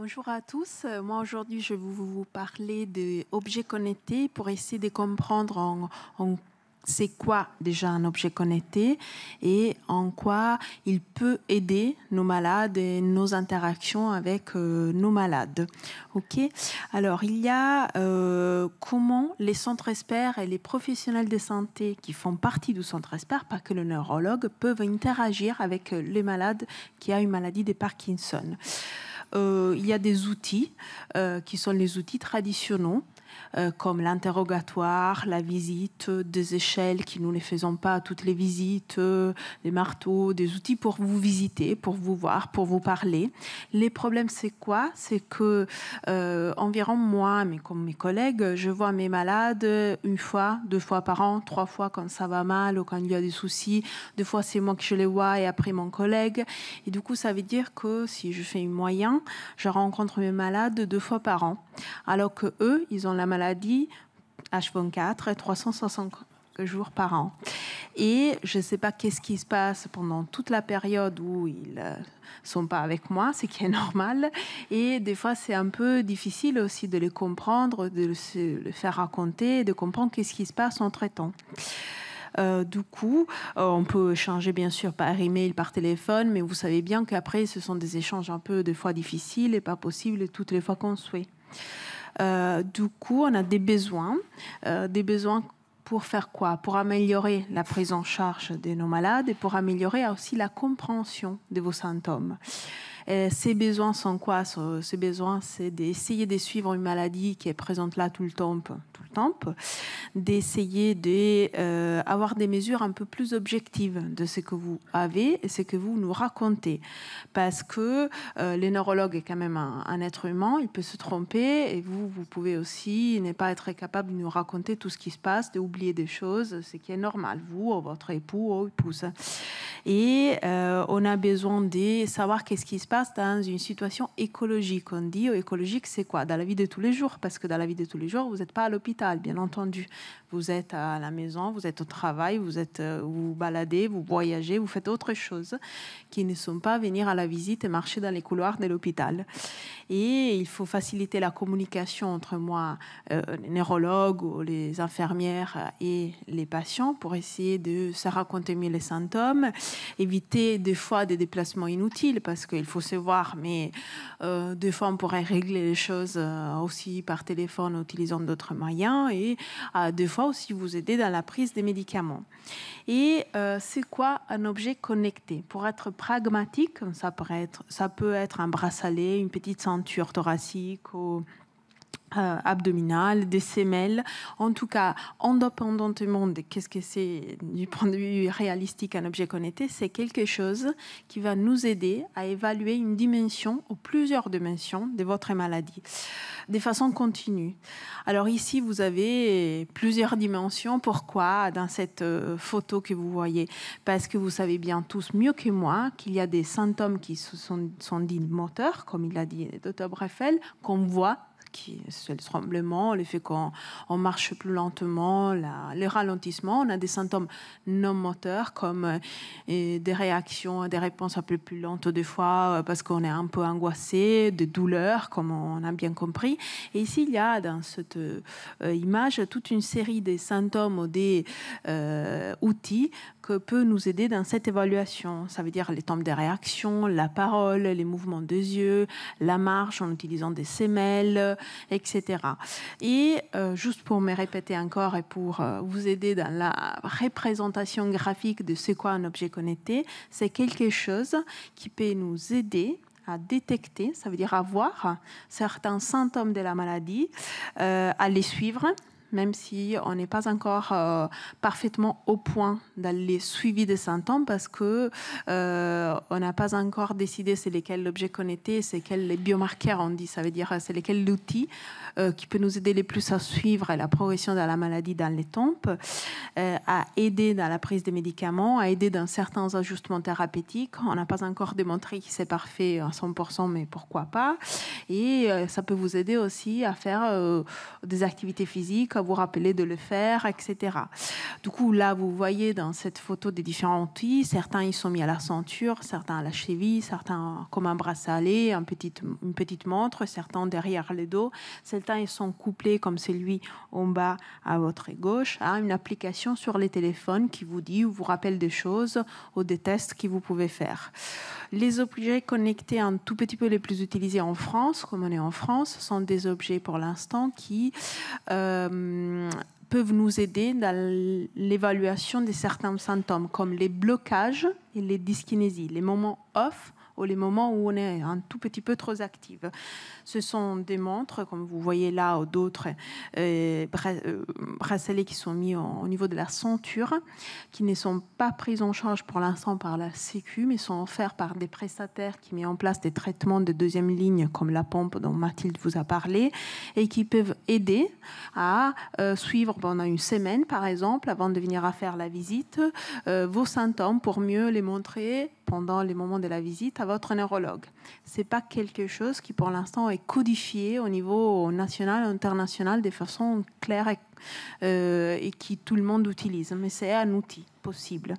Bonjour à tous. Moi, aujourd'hui, je vais vous parler d'objets connectés pour essayer de comprendre c'est quoi déjà un objet connecté et en quoi il peut aider nos malades et nos interactions avec nos malades. Ok. Alors, il y a comment les centres experts et les professionnels de santé qui font partie du centre expert, pas que le neurologue, peuvent interagir avec les malades qui ont une maladie de Parkinson. Il y a des outils qui sont les outils traditionnels, comme l'interrogatoire, la visite, des échelles qui nous ne les faisons pas à toutes les visites, les marteaux, des outils pour vous visiter, pour vous voir, pour vous parler. Les problèmes, c'est quoi? C'est que environ moi, mais comme mes collègues, je vois mes malades une fois, 2 fois par an, 3 fois quand ça va mal ou quand il y a des soucis. 2 fois, c'est moi que je les vois et après mon collègue. Et du coup, ça veut dire que si je fais une moyenne, je rencontre mes malades 2 fois par an. Alors que eux, ils ont la maladie H24 et 360 jours par an. Et je ne sais pas qu'est-ce qui se passe pendant toute la période où ils sont pas avec moi, ce qui est normal. Et des fois, c'est un peu difficile aussi de les comprendre, de le faire raconter, de comprendre qu'est-ce qui se passe entre-temps. Du coup, on peut échanger bien sûr par email, par téléphone, mais vous savez bien qu'après, ce sont des échanges un peu des fois difficiles et pas possibles toutes les fois qu'on souhaite. Du coup, on a des besoins pour faire quoi? Pour améliorer la prise en charge de nos malades et pour améliorer aussi la compréhension de vos symptômes. Ces besoins sont quoi? Ces besoins, c'est d'essayer de suivre une maladie qui est présente là tout le temps, d'essayer d'avoir des mesures un peu plus objectives de ce que vous avez et ce que vous nous racontez. Parce que les neurologues est quand même un être humain, il peut se tromper et vous pouvez aussi ne pas être capable de nous raconter tout ce qui se passe, d'oublier des choses, ce qui est normal, vous, ou votre époux ou épouse. Et on a besoin de savoir qu'est-ce qui se passe dans une situation écologique. On dit écologique, c'est quoi? Dans la vie de tous les jours, parce que dans la vie de tous les jours, vous n'êtes pas à l'hôpital, bien entendu. Vous êtes à la maison, vous êtes au travail, vous baladez, vous voyagez, vous faites autre chose qui ne sont pas venir à la visite et marcher dans les couloirs de l'hôpital. Et il faut faciliter la communication entre moi, les neurologues ou les infirmières et les patients pour essayer de se raconter mieux les symptômes, éviter des fois des déplacements inutiles parce qu'il faut se voir, mais des fois on pourrait régler les choses aussi par téléphone en utilisant d'autres moyens et des fois aussi vous aider dans la prise des médicaments. Et c'est quoi un objet connecté? Pour être pragmatique, ça peut être un bracelet, une petite ceinture thoracique ou abdominale, des semelles. En tout cas, indépendamment de qu'est-ce que c'est du point de vue réalistique un objet connecté, c'est quelque chose qui va nous aider à évaluer une dimension ou plusieurs dimensions de votre maladie de façon continue. Alors ici, vous avez plusieurs dimensions. Pourquoi? Dans cette photo que vous voyez, parce que vous savez bien tous mieux que moi qu'il y a des symptômes qui sont dits moteurs, comme il a dit le Dr. Breffel, qu'on voit, c'est le tremblement, le fait qu'on marche plus lentement, le ralentissement. On a des symptômes non moteurs comme des réactions, des réponses un peu plus lentes des fois parce qu'on est un peu angoissé, des douleurs comme on a bien compris. Et ici, il y a dans cette image toute une série de symptômes ou des outils que peut nous aider dans cette évaluation. Ça veut dire les temps de réaction, la parole, les mouvements des yeux, la marche en utilisant des semelles, etc. Et juste pour me répéter encore et pour vous aider dans la représentation graphique de ce qu'est un objet connecté, c'est quelque chose qui peut nous aider à détecter, ça veut dire à voir certains symptômes de la maladie, à les suivre, même si on n'est pas encore parfaitement au point d'aller suivi des symptômes parce que on n'a pas encore décidé c'est lesquels l'objet connecté, c'est quels les biomarqueurs on dit, ça veut dire c'est lesquels l'outil qui peut nous aider les plus à suivre la progression de la maladie dans les temps, à aider dans la prise des médicaments, à aider dans certains ajustements thérapeutiques. On n'a pas encore démontré que c'est parfait à 100%, mais pourquoi pas. Et ça peut vous aider aussi à faire des activités physiques, à vous rappeler de le faire, etc. Du coup, là, vous voyez dans cette photo des différents outils. Certains, ils sont mis à la ceinture, certains à la cheville, certains comme un bracelet, une petite montre, certains derrière le dos. Certains, ils sont couplés comme celui en bas à votre gauche, à une application sur les téléphones qui vous dit ou vous rappelle des choses ou des tests que vous pouvez faire. Les objets connectés un tout petit peu les plus utilisés en France, comme on est en France, sont des objets pour l'instant qui peuvent nous aider dans l'évaluation de certains symptômes, comme les blocages et les dyskinésies, les moments off ou les moments où on est un tout petit peu trop actif. Ce sont des montres, comme vous voyez là, ou d'autres bracelets qui sont mis au niveau de la ceinture, qui ne sont pas pris en charge pour l'instant par la Sécu, mais sont offerts par des prestataires qui mettent en place des traitements de deuxième ligne, comme la pompe dont Mathilde vous a parlé, et qui peuvent aider à suivre pendant une semaine, par exemple, avant de venir à faire la visite, vos symptômes pour mieux les montrer pendant les moments de la visite à votre neurologue. Ce n'est pas quelque chose qui, pour l'instant, est codifié au niveau national et international de façon claire et qui tout le monde utilise. Mais c'est un outil possible.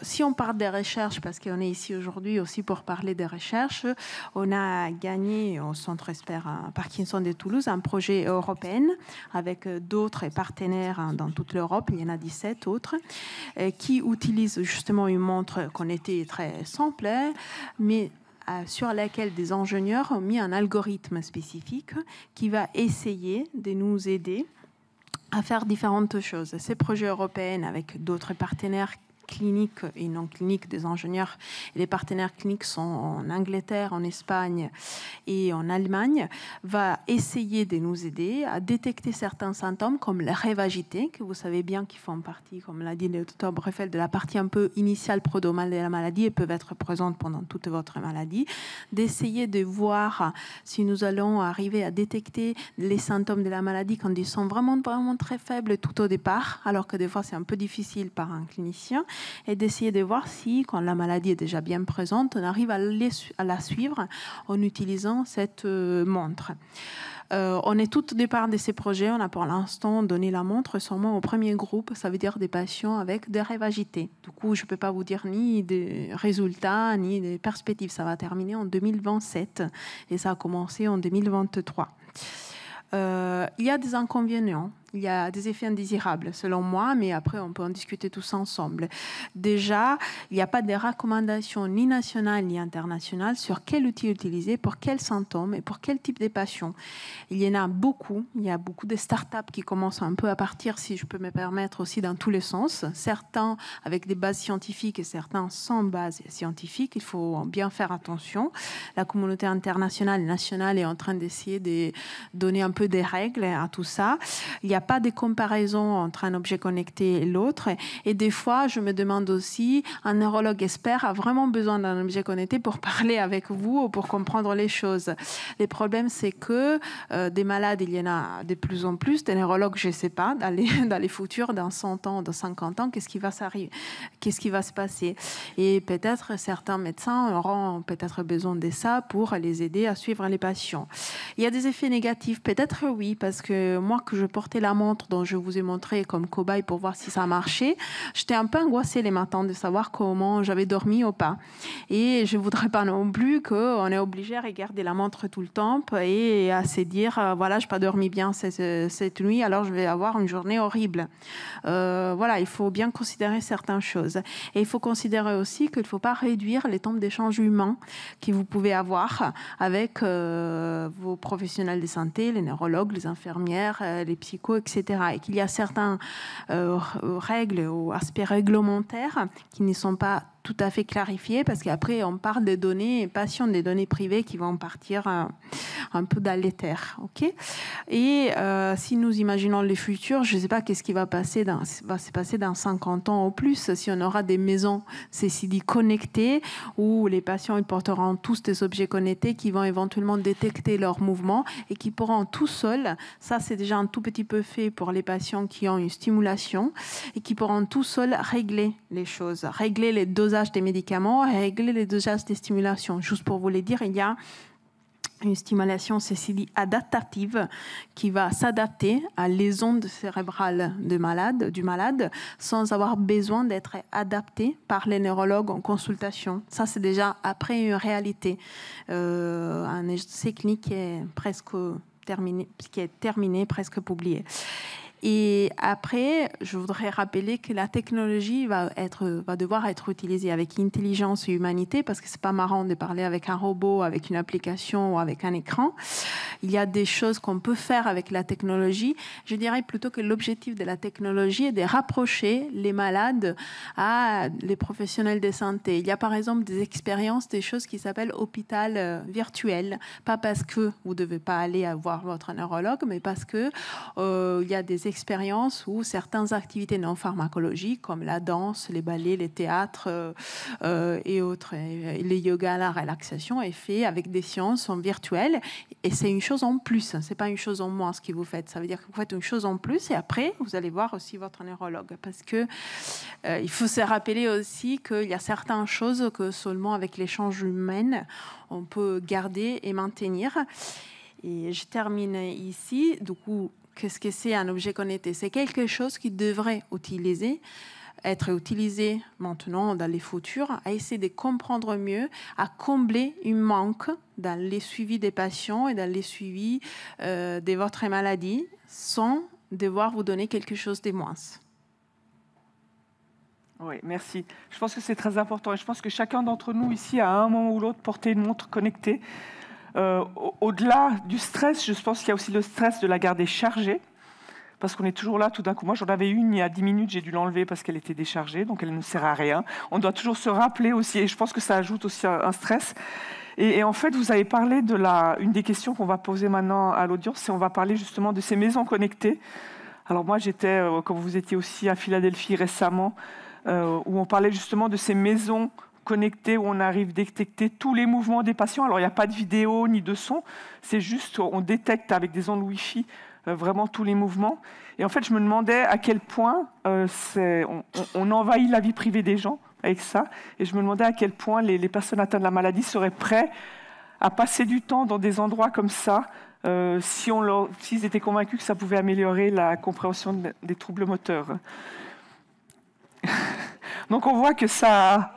Si on parle des recherches, parce qu'on est ici aujourd'hui aussi pour parler des recherches, on a gagné au Centre Expert Parkinson de Toulouse un projet européen avec d'autres partenaires dans toute l'Europe, il y en a 17 autres, qui utilisent justement une montre connectée très simple, mais sur laquelle des ingénieurs ont mis un algorithme spécifique qui va essayer de nous aider à faire différentes choses. Ces projets européens avec d'autres partenaires cliniques et non cliniques des ingénieurs, et les partenaires cliniques sont en Angleterre, en Espagne et en Allemagne, va essayer de nous aider à détecter certains symptômes comme la rêve agité, que vous savez bien qui font partie, comme l'a dit le docteur Breffel, de la partie un peu initiale prodromale de la maladie et peuvent être présentes pendant toute votre maladie, d'essayer de voir si nous allons arriver à détecter les symptômes de la maladie quand ils sont vraiment très faibles tout au départ, alors que des fois c'est un peu difficile par un clinicien, et d'essayer de voir si, quand la maladie est déjà bien présente, on arrive à la suivre en utilisant cette montre. On est tout au départ de ces projets. On a pour l'instant donné la montre seulement au premier groupe, ça veut dire des patients avec des rêves agités. Du coup, je ne peux pas vous dire ni des résultats, ni des perspectives. Ça va terminer en 2027 et ça a commencé en 2023. Il y a des inconvénients. Il y a des effets indésirables, selon moi, mais après, on peut en discuter tous ensemble. Déjà, il n'y a pas de recommandations ni nationales ni internationales sur quel outil utiliser, pour quels symptômes et pour quel type de patients. Il y en a beaucoup. Il y a beaucoup de startups qui commencent un peu à partir, si je peux me permettre, aussi dans tous les sens. Certains avec des bases scientifiques et certains sans base scientifique. Il faut bien faire attention. La communauté internationale et nationale est en train d'essayer de donner un peu des règles à tout ça. Il n'y a pas de comparaison entre un objet connecté et l'autre. Et des fois, je me demande aussi, un neurologue expert a vraiment besoin d'un objet connecté pour parler avec vous ou pour comprendre les choses. Le problème, c'est que des malades, il y en a de plus en plus. Des neurologues, je ne sais pas, dans les futurs, dans 100 ans, dans 50 ans, qu'est-ce qui va se passer? Et peut-être certains médecins auront peut-être besoin de ça pour les aider à suivre les patients. Il y a des effets négatifs, peut-être oui, parce que moi, que je portais la montre dont je vous ai montré comme cobaye pour voir si ça marchait, j'étais un peu angoissée les matins de savoir comment j'avais dormi ou pas. Et je ne voudrais pas non plus qu'on est obligé à regarder la montre tout le temps et à se dire, voilà, je n'ai pas dormi bien cette nuit, alors je vais avoir une journée horrible. Voilà, il faut bien considérer certaines choses. Et il faut considérer aussi qu'il ne faut pas réduire les temps d'échange humain que vous pouvez avoir avec vos professionnels de santé, les neurologues, les infirmières, les psychos, etc. Et qu'il y a certaines règles ou aspects réglementaires qui ne sont pas tout à fait clarifié parce qu'après on parle des données patients, des données privées qui vont partir un peu dans l'éther. Okay, et si nous imaginons le futur, je ne sais pas qu'est-ce qui va se passer dans 50 ans au plus, si on aura des maisons, ceci dit, connectées, où les patients ils porteront tous des objets connectés qui vont éventuellement détecter leurs mouvements et qui pourront tout seuls, ça c'est déjà un tout petit peu fait pour les patients qui ont une stimulation, et qui pourront tout seuls régler les choses, régler les dosages des médicaments, régler les dosages des stimulations. Juste pour vous les dire, il y a une stimulation, ceci dit, adaptative, qui va s'adapter à les ondes cérébrales du malade, sans avoir besoin d'être adapté par les neurologues en consultation. Ça, c'est déjà après une réalité. Un essai clinique qui est presque terminé, presque publié. Et après, je voudrais rappeler que la technologie va devoir être utilisée avec intelligence et humanité, parce que c'est pas marrant de parler avec un robot, avec une application ou avec un écran. Il y a des choses qu'on peut faire avec la technologie. Je dirais plutôt que l'objectif de la technologie est de rapprocher les malades à les professionnels de santé. Il y a par exemple des expériences, des choses qui s'appellent hôpital virtuel. Pas parce que vous ne devez pas aller voir votre neurologue, mais parce que il y a des expériences où certaines activités non pharmacologiques, comme la danse, les ballets, les théâtres et autres, et les yogas, la relaxation, est fait avec des séances en virtuel. Et c'est une chose en plus, c'est pas une chose en moins ce que vous faites. Ça veut dire que vous faites une chose en plus et après, vous allez voir aussi votre neurologue. Parce que il faut se rappeler aussi qu'il y a certaines choses que seulement avec l'échange humain, on peut garder et maintenir. Et je termine ici. Du coup, qu'est-ce que c'est un objet connecté? C'est quelque chose qui devrait être utilisé maintenant dans les futurs, à essayer de comprendre mieux, à combler un manque dans les suivis des patients et dans les suivis de votre maladie, sans devoir vous donner quelque chose de moins. Oui, merci. Je pense que c'est très important et je pense que chacun d'entre nous ici a à un moment ou l'autre porté une montre connectée. Au-delà du stress, je pense qu'il y a aussi le stress de la garder chargée, parce qu'on est toujours là tout d'un coup. Moi, j'en avais une il y a 10 minutes, j'ai dû l'enlever parce qu'elle était déchargée, donc elle ne sert à rien. On doit toujours se rappeler aussi, et je pense que ça ajoute aussi un stress. Et en fait, vous avez parlé de une des questions qu'on va poser maintenant à l'audience, c'est on va parler justement de ces maisons connectées. Alors moi, j'étais, comme vous étiez aussi à Philadelphie récemment, où on parlait justement de ces maisons connectées où on arrive à détecter tous les mouvements des patients. Alors, il n'y a pas de vidéo ni de son, c'est juste on détecte avec des ondes Wi-Fi vraiment tous les mouvements. Et en fait, je me demandais à quel point on envahit la vie privée des gens avec ça. Et je me demandais à quel point les personnes atteintes de la maladie seraient prêtes à passer du temps dans des endroits comme ça, s'ils étaient convaincus que ça pouvait améliorer la compréhension des troubles moteurs. Donc on voit que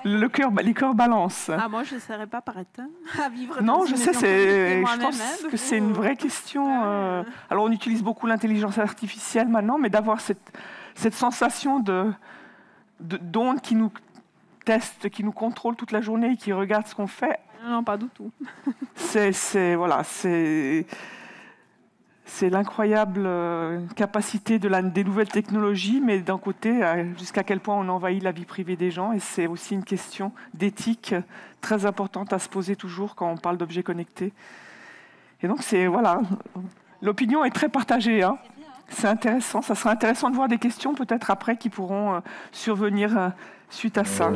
les cœurs balancent. Ah, moi, je ne serais pas prête à vivre non, dans je une sais, maison je pense que c'est une vraie question. Alors on utilise beaucoup l'intelligence artificielle maintenant, mais d'avoir cette sensation d'onde qui nous teste, qui nous contrôle toute la journée et qui regarde ce qu'on fait. Non, pas du tout. C'est l'incroyable capacité des nouvelles technologies, mais d'un côté, jusqu'à quel point on envahit la vie privée des gens. Et c'est aussi une question d'éthique très importante à se poser toujours quand on parle d'objets connectés. Et donc, l'opinion est très partagée. Hein. C'est intéressant. Ça sera intéressant de voir des questions peut-être après qui pourront survenir suite à ça.